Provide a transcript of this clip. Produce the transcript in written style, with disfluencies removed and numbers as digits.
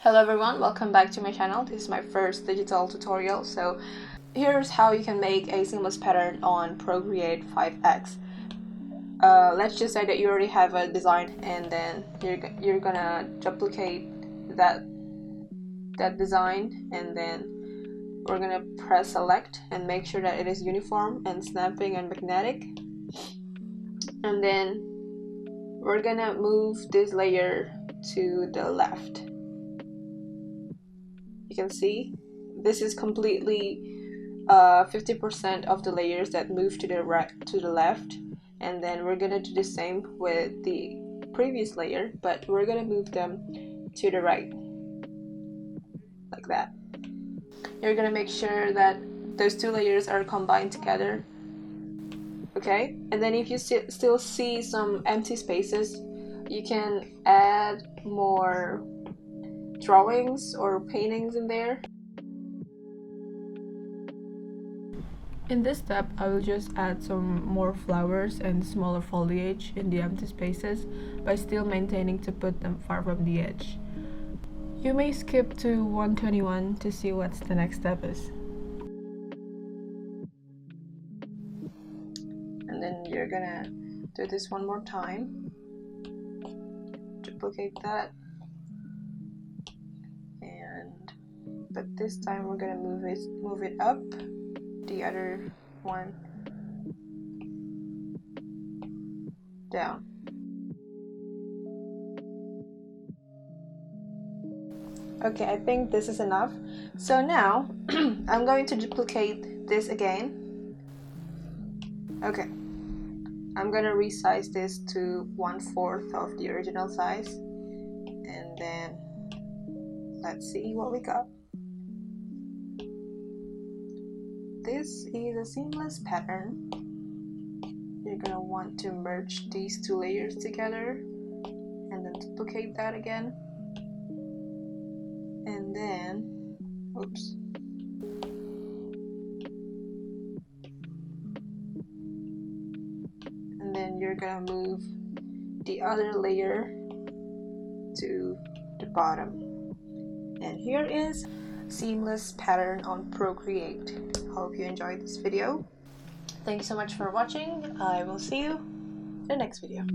Hello everyone, welcome back to my channel. This is my first digital tutorial. So here's how you can make a seamless pattern on Procreate 5X. Let's just say that you already have a design and then you're gonna duplicate that design, and then we're gonna press select and make sure that it is uniform and snapping and magnetic, and then we're gonna move this layer to the left. You can see this is completely 50% of the layers that move to the left, and then we're gonna do the same with the previous layer, but we're gonna move them to the right like that. You're gonna make sure that those two layers are combined together, okay? And then if you still see some empty spaces, you can add more drawings or paintings in there. In this step, I will just add some more flowers and smaller foliage in the empty spaces by still maintaining to put them far from the edge. You may skip to 121 to see what the next step is. And then you're gonna do this one more time. Duplicate that. But this time we're gonna move it up, the other one down. Okay, I think this is enough. So now I'm going to duplicate this again. Okay, I'm gonna resize this to 1/4 of the original size, and then let's see what we got. This is a seamless pattern. You're gonna want to merge these two layers together and then duplicate that again, and then oops, and then you're gonna move the other layer to the bottom, and here is seamless pattern on Procreate. Hope you enjoyed this video. Thank you so much for watching. I will see you in the next video.